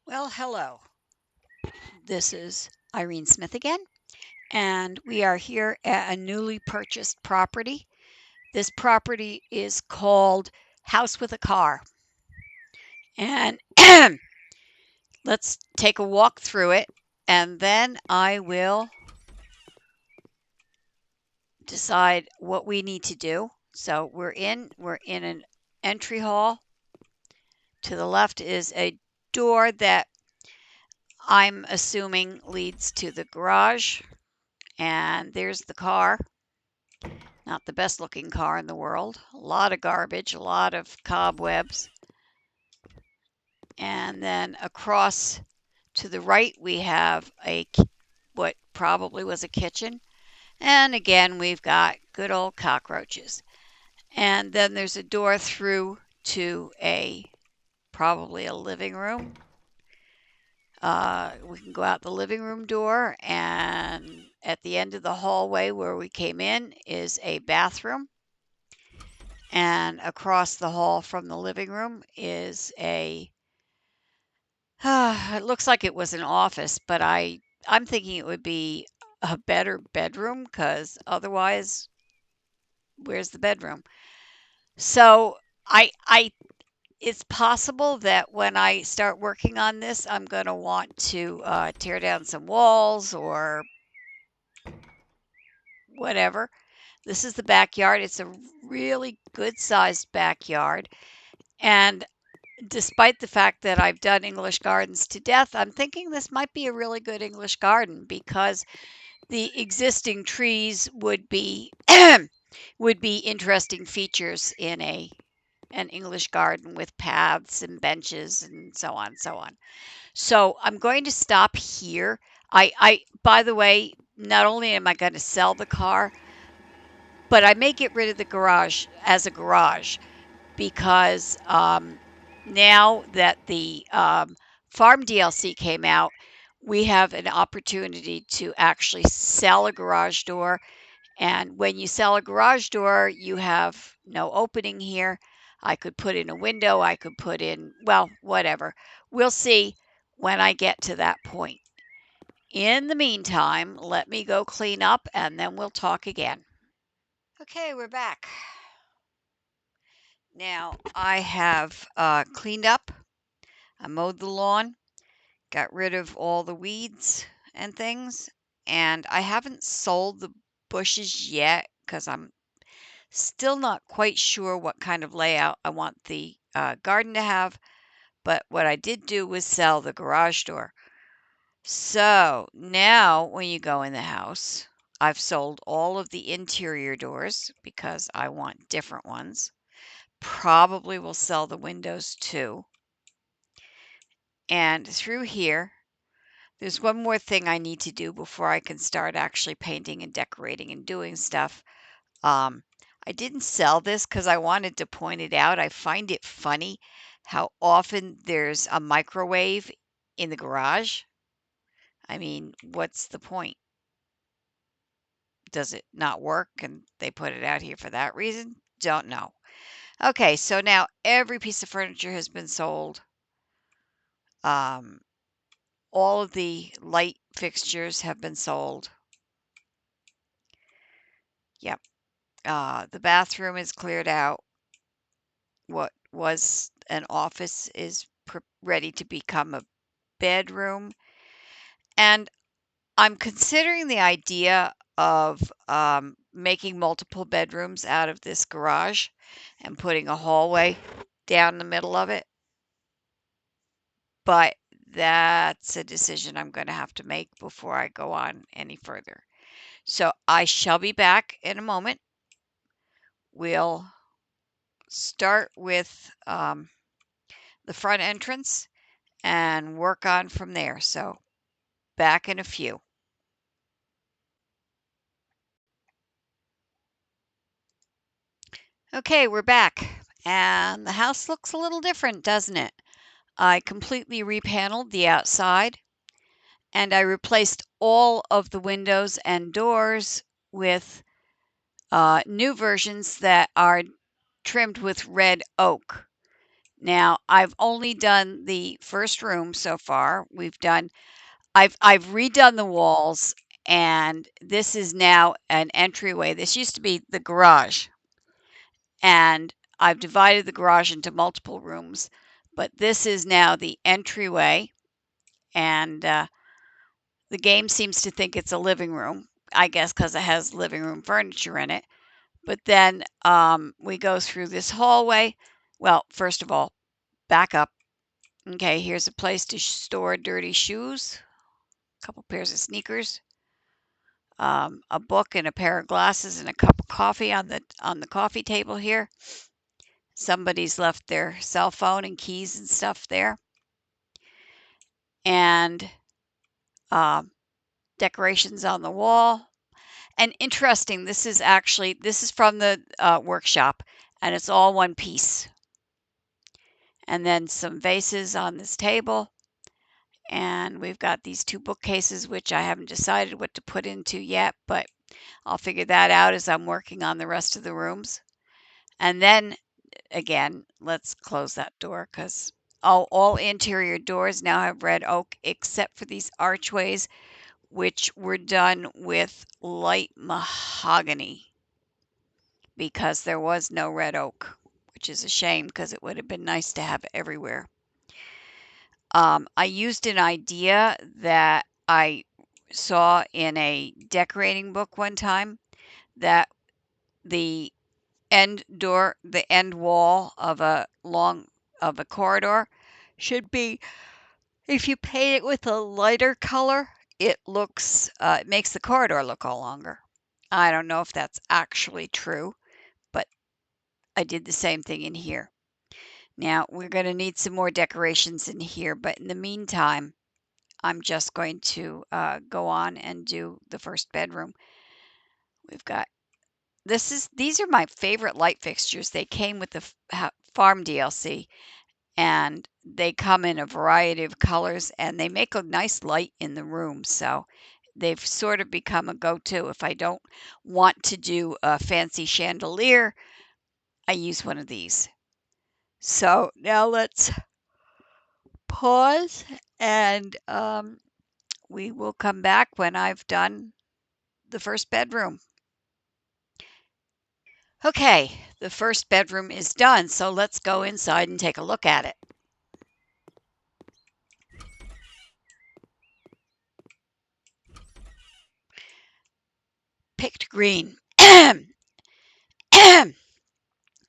Well, hello. This is Irene Smith again, and we are here at a newly purchased property. This property is called House with a Car. And let's take a walk through it, and then I will decide what we need to do. So we're in an entry hall. To the left is a door that I'm assuming leads to the garage, and there's the car. Not the best looking car in the world. A lot of garbage, a lot of cobwebs. And then across to the right, we have what probably was a kitchen. And again, we've got good old cockroaches. And then there's a door through to probably a living room. We can go out the living room door, and at the end of the hallway where we came in is a bathroom. And across the hall from the living room is it looks like it was an office, but I'm thinking it would be a better bedroom because otherwise, where's the bedroom? So I it's possible that when I start working on this, I'm going to want to tear down some walls or whatever. This is the backyard. It's a really good sized backyard. And despite the fact that I've done English gardens to death, I'm thinking this might be a really good English garden because the existing trees would be would be interesting features in an English garden with paths and benches and so on and so on. So I'm going to stop here. I by the way, not only am I going to sell the car, but I may get rid of the garage as a garage because now that the farm DLC came out, we have an opportunity to actually sell a garage door. And when you sell a garage door, you have no opening here. I could put in a window, I could put in, well, whatever. We'll see when I get to that point. In the meantime, let me go clean up and then we'll talk again. Okay, we're back. Now I have cleaned up. I mowed the lawn, got rid of all the weeds and things, and I haven't sold the bushes yet because I'm still not quite sure what kind of layout I want the garden to have. But what I did do was sell the garage door. So now when you go in the house, I've sold all of the interior doors because I want different ones. Probably will sell the windows too. And through here, there's one more thing I need to do before I can start actually painting and decorating and doing stuff. Um, I didn't sell this because I wanted to point it out. I find it funny how often there's a microwave in the garage. I mean, what's the point? Does it not work and they put it out here for that reason? Don't know. Okay, so now every piece of furniture has been sold. Um, all of the light fixtures have been sold. Yep. The bathroom is cleared out. What was an office is ready to become a bedroom. And I'm considering the idea of making multiple bedrooms out of this garage and putting a hallway down the middle of it. But that's a decision I'm going to have to make before I go on any further. So I shall be back in a moment. We'll start with the front entrance and work on from there. So back in a few. Okay, we're back. And the house looks a little different, doesn't it? I completely repaneled the outside and I replaced all of the windows and doors with new versions that are trimmed with red oak. Now, I've only done the first room so far. I've redone the walls, and this is now an entryway. This used to be the garage, and I've divided the garage into multiple rooms, but this is now the entryway, and the game seems to think it's a living room, I guess, because it has living room furniture in it. But then we go through this hallway. Well, first of all, back up. Okay, here's a place to store dirty shoes, a couple pairs of sneakers, a book and a pair of glasses and a cup of coffee on the coffee table here. Somebody's left their cell phone and keys and stuff there. And um, decorations on the wall. And interesting, this is from the workshop, and it's all one piece. And then some vases on this table. And we've got these two bookcases, which I haven't decided what to put into yet, but I'll figure that out as I'm working on the rest of the rooms. And then again, let's close that door because all interior doors now have red oak except for these archways, which were done with light mahogany because there was no red oak, which is a shame because it would have been nice to have everywhere. I used an idea that I saw in a decorating book one time that the the end wall of a corridor should be, if you paint it with a lighter color, it makes the corridor look all longer. I don't know if that's actually true, but I did the same thing in here. Now, we're going to need some more decorations in here, but in the meantime, I'm just going to go on and do the first bedroom. We've got these are my favorite light fixtures. They came with the farm DLC, and they come in a variety of colors, and they make a nice light in the room. So they've sort of become a go-to. If I don't want to do a fancy chandelier, I use one of these. So now let's pause, and we will come back when I've done the first bedroom. Okay, the first bedroom is done, so let's go inside and take a look at it. Picked green.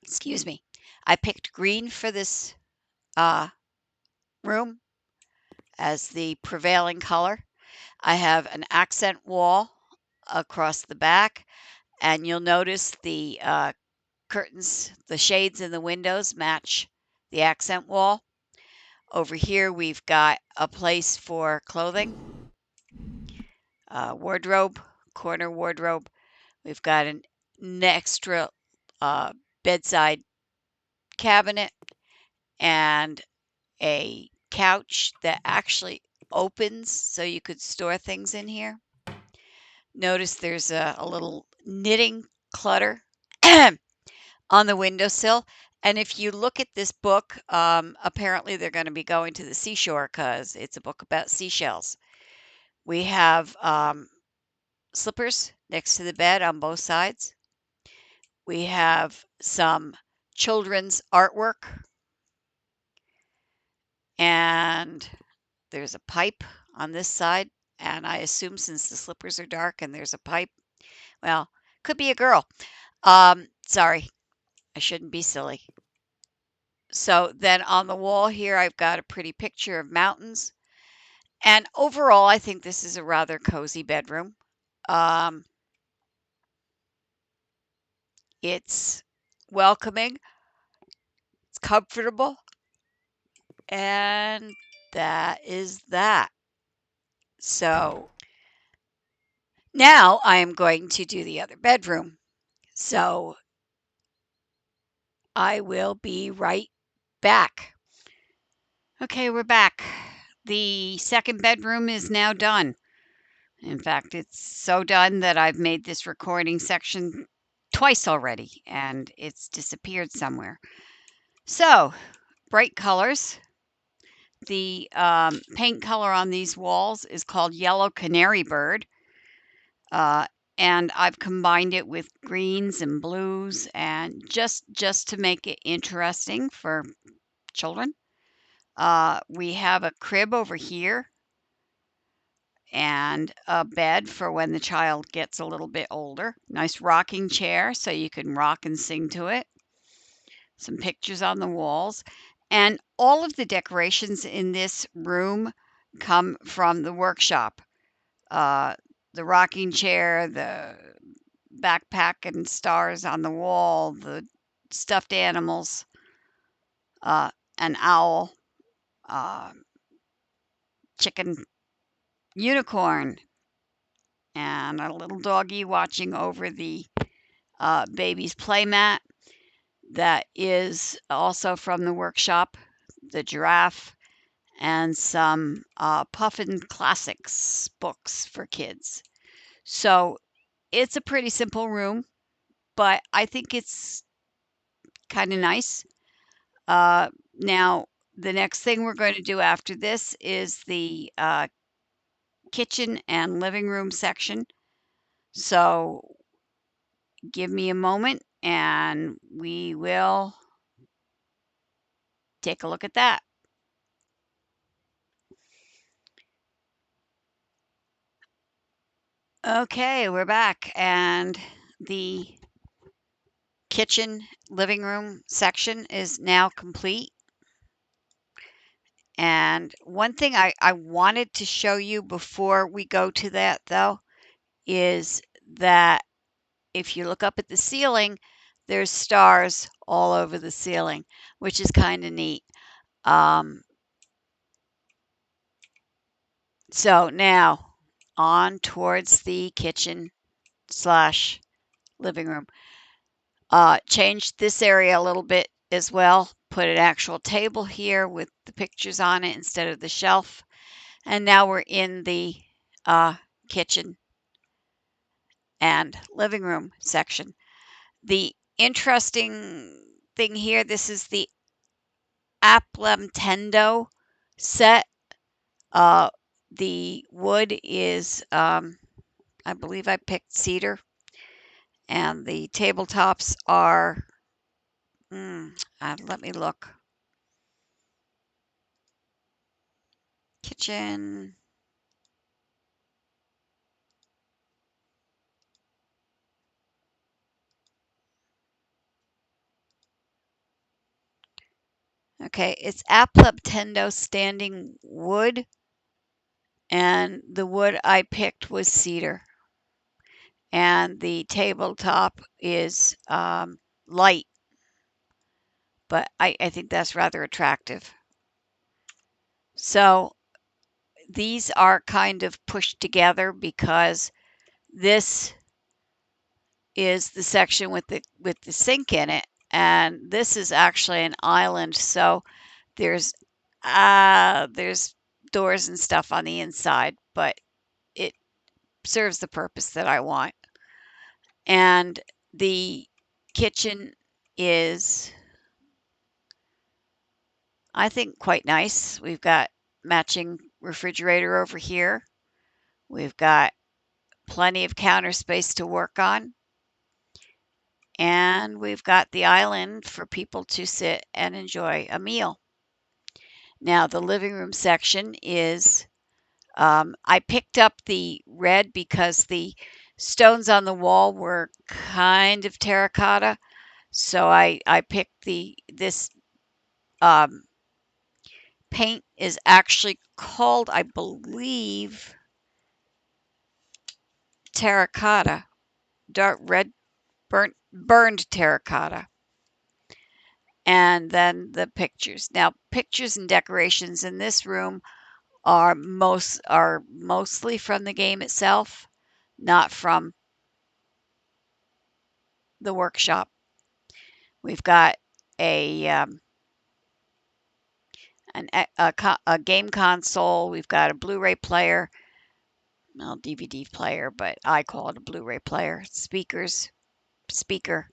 Excuse me. I picked green for this room as the prevailing color. I have an accent wall across the back, and you'll notice the curtains, the shades in the windows match the accent wall. Over here, we've got a place for clothing, wardrobe, corner wardrobe. We've got an extra bedside cabinet and a couch that actually opens so you could store things in here. Notice there's a little knitting clutter on the windowsill. And if you look at this book, apparently they're going to be going to the seashore because it's a book about seashells. We have slippers next to the bed on both sides. We have some children's artwork, and there's a pipe on this side. And I assume since the slippers are dark and there's a pipe, well, could be a girl. Sorry, I shouldn't be silly. So then on the wall here, I've got a pretty picture of mountains. And overall, I think this is a rather cozy bedroom. Um, it's welcoming, it's comfortable, and that is that. So now I am going to do the other bedroom. So I will be right back. Okay, we're back. The second bedroom is now done. In fact, it's so done that I've made this recording section twice already and it's disappeared somewhere. So bright colors. The paint color on these walls is called Yellow Canary Bird. Uh, and I've combined it with greens and blues and just to make it interesting for children. We have a crib over here and a bed for when the child gets a little bit older. Nice rocking chair so you can rock and sing to it. Some pictures on the walls. And all of the decorations in this room come from the workshop. Uh, the rocking chair, the backpack and stars on the wall, the stuffed animals, an owl, uh, chicken, unicorn, and a little doggy watching over the baby's playmat. That is also from the workshop, the giraffe, and some Puffin Classics books for kids. So it's a pretty simple room, but I think it's kind of nice. Now, the next thing we're going to do after this is the kitchen and living room section. So give me a moment and we will take a look at that. Okay, we're back, and the kitchen living room section is now complete. And one thing I wanted to show you before we go to that, though, is that if you look up at the ceiling, there's stars all over the ceiling, which is kind of neat. Um, so now on towards the kitchen slash living room. Changed this area a little bit as well. Put an actual table here with the pictures on it instead of the shelf. And now we're in the uh, kitchen and living room section. The interesting thing here, this is the Applemtendo set. Uh, the wood is, I believe I picked cedar, and the tabletops are, let me look. Kitchen. Okay, it's Appleptendo standing wood, and the wood I picked was cedar. And the tabletop is light, but I think that's rather attractive. So these are kind of pushed together because this is the section with the sink in it, and this is actually an island. So there's there's doors and stuff on the inside, but it serves the purpose that I want. And the kitchen is, I think, quite nice. We've got matching refrigerator over here. We've got plenty of counter space to work on. And we've got the island for people to sit and enjoy a meal. Now, the living room section is, I picked up the red because the stones on the wall were kind of terracotta. So I picked this um, paint is actually called, I believe, terracotta, dark red, burned terracotta. And then the pictures. Now, pictures and decorations in this room are mostly from the game itself, not from the workshop. We've got a a game console. We've got a Blu-ray player, well, DVD player, but I call it a Blu-ray player. Speaker,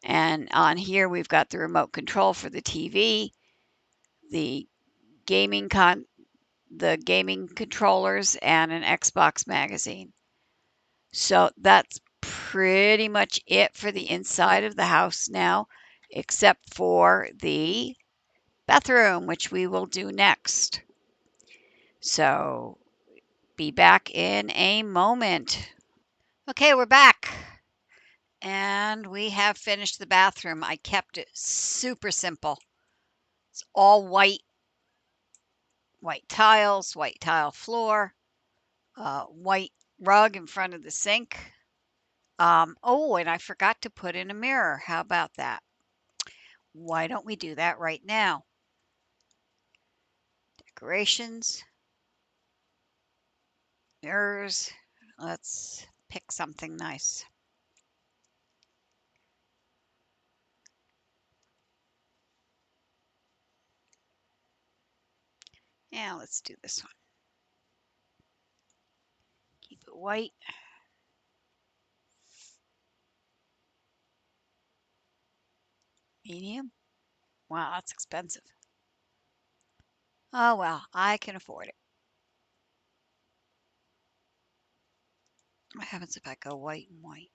and on here we've got the remote control for the TV, the gaming con the gaming controllers, and an Xbox magazine. So that's pretty much it for the inside of the house now, except for the bathroom, which we will do next. So be back in a moment. Okay, we're back. And we have finished the bathroom. I kept it super simple. It's all white tiles, white tile floor, white rug in front of the sink. Oh, and I forgot to put in a mirror. How about that? Why don't we do that right now? Decorations, mirrors. Let's pick something nice. Yeah, let's do this one. Keep it white. Medium. Wow, that's expensive. Oh well, I can afford it. What happens if I go white and white?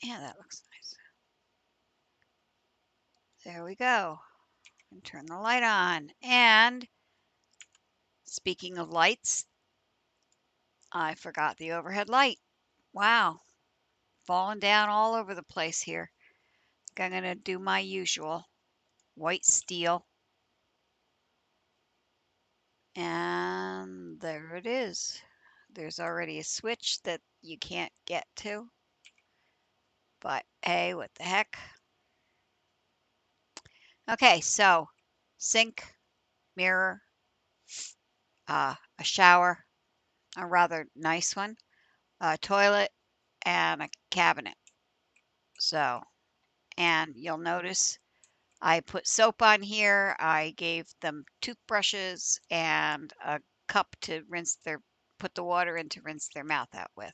Yeah, that looks nice. There we go. And turn the light on. And speaking of lights, I forgot the overhead light. Wow, falling down all over the place here. I'm going to do my usual white steel. And there it is. There's already a switch that you can't get to. But hey, what the heck? Okay, so sink, mirror, a shower, a rather nice one, a toilet, and a cabinet. So, and you'll notice I put soap on here. I gave them toothbrushes and a cup to put the water in to rinse their mouth out with.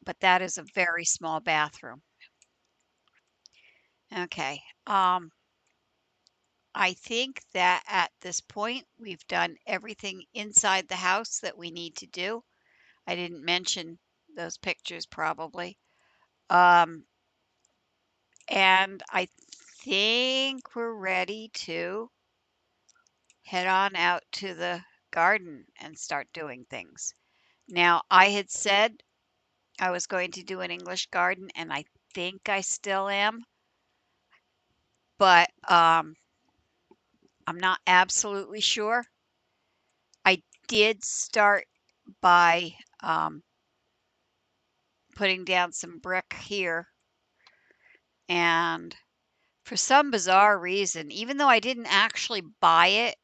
But that is a very small bathroom. Okay. I think that at this point we've done everything inside the house that we need to do. I didn't mention those pictures probably. Um, and I think we're ready to head on out to the garden and start doing things. Now, I had said I was going to do an English garden, and I think I still am, but I'm not absolutely sure. I did start by putting down some brick here, and for some bizarre reason, even though I didn't actually buy it,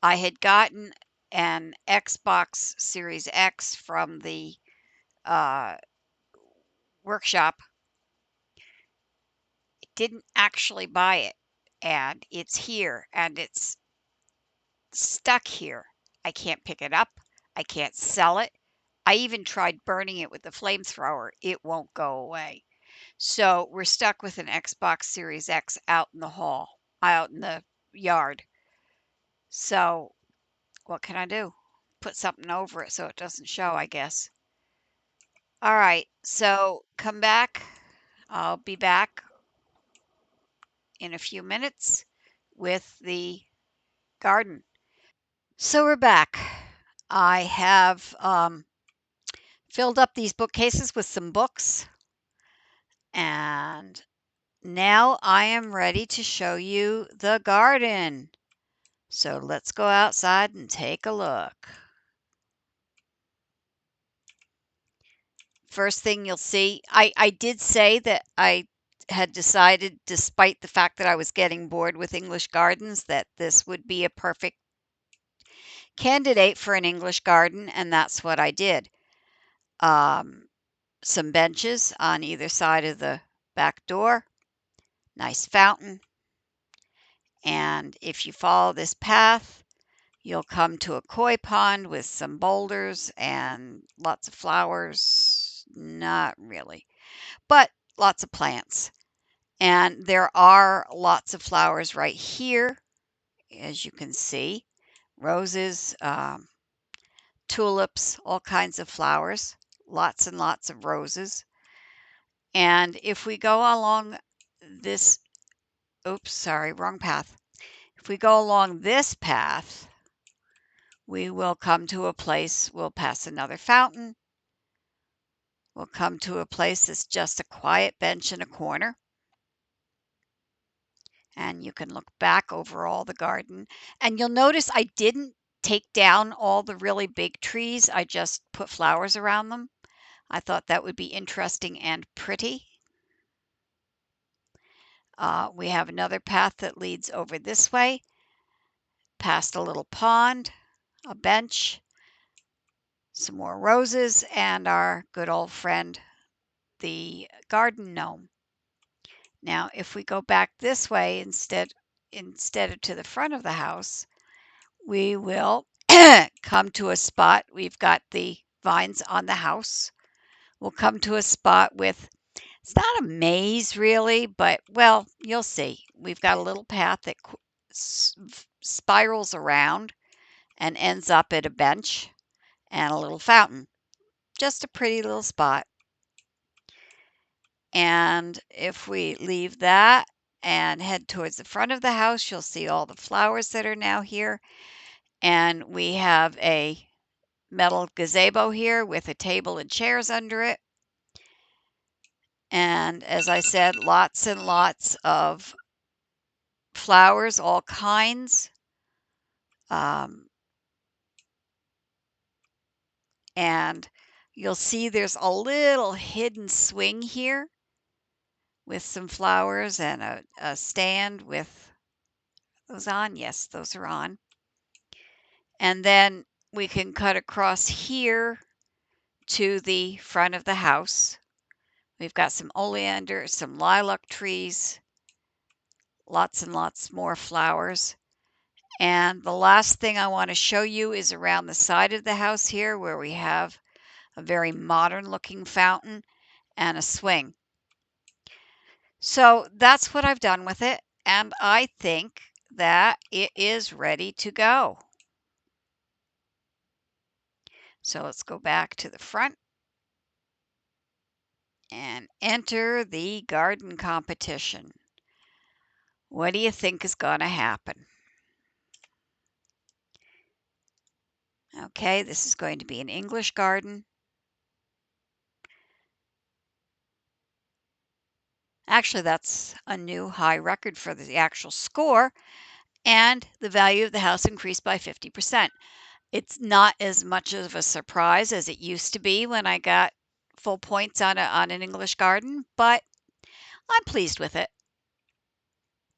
I had gotten an Xbox Series X from the uh, workshop. Didn't actually buy it, and it's here, and it's stuck here. I can't pick it up. I can't sell it. I even tried burning it with the flamethrower. It won't go away. So we're stuck with an Xbox Series X out in the hall, out in the yard. So what can I do? Put something over it so it doesn't show, I guess. All right. So come back. I'll be back in a few minutes with the garden. So we're back. I have filled up these bookcases with some books, and now I am ready to show you the garden. So let's go outside and take a look. First thing you'll see, I did say that I had decided, despite the fact that I was getting bored with English gardens, that this would be a perfect candidate for an English garden, and that's what I did. Um, some benches on either side of the back door, nice fountain, and if you follow this path, you'll come to a koi pond with some boulders and lots of flowers. Not really, but lots of plants. And there are lots of flowers right here as you can see. Roses, tulips, all kinds of flowers, lots and lots of roses. And if we go along this, oops, sorry, wrong path. If we go along this path, we will come to a place, we'll pass another fountain. We'll come to a place that's just a quiet bench in a corner. And you can look back over all the garden. And you'll notice I didn't take down all the really big trees. I just put flowers around them. I thought that would be interesting and pretty. We have another path that leads over this way, past a little pond, a bench, some more roses, and our good old friend, the garden gnome. Now, if we go back this way instead of to the front of the house, we will come to a spot. We've got the vines on the house. We'll come to a spot with, it's not a maze really, but well, you'll see. We've got a little path that spirals around and ends up at a bench and a little fountain. Just a pretty little spot. And if we leave that and head towards the front of the house, you'll see all the flowers that are now here. And we have a metal gazebo here with a table and chairs under it. And as I said, lots and lots of flowers, all kinds. And you'll see there's a little hidden swing here with some flowers and a stand with those on. Yes, those are on. And then we can cut across here to the front of the house. We've got some oleander, some lilac trees, lots and lots more flowers. And the last thing I want to show you is around the side of the house here where we have a very modern looking fountain and a swing. So that's what I've done with it, and I think that it is ready to go. So let's go back to the front and enter the garden competition. What do you think is going to happen? Okay, this is going to be an English garden. Actually, that's a new high record for the actual score, and the value of the house increased by 50%. It's not as much of a surprise as it used to be when I got full points on an English garden, but I'm pleased with it.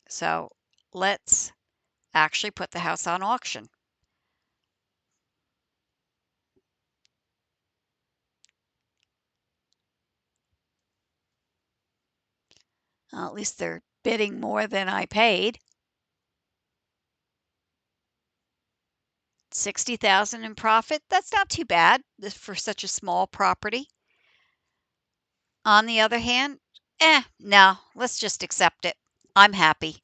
So let's actually put the house on auction. At least they're bidding more than I paid. 60,000 in profit. That's not too bad for such a small property. On the other hand, no, let's just accept it. I'm happy.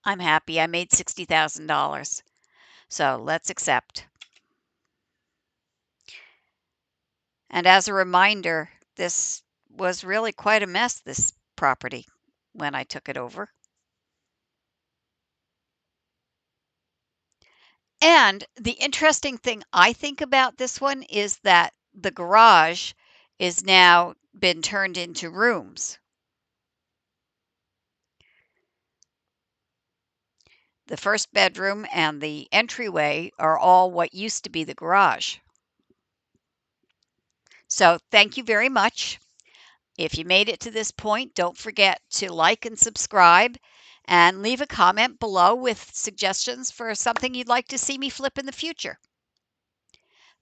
I'm happy. I made $60,000. So let's accept. And as a reminder, this was really quite a mess, this property, when I took it over. And the interesting thing I think about this one is that the garage is now been turned into rooms. The first bedroom and the entryway are all what used to be the garage. So thank you very much. If you made it to this point, don't forget to like and subscribe and leave a comment below with suggestions for something you'd like to see me flip in the future.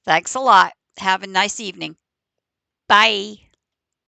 Thanks a lot. Have a nice evening. Bye.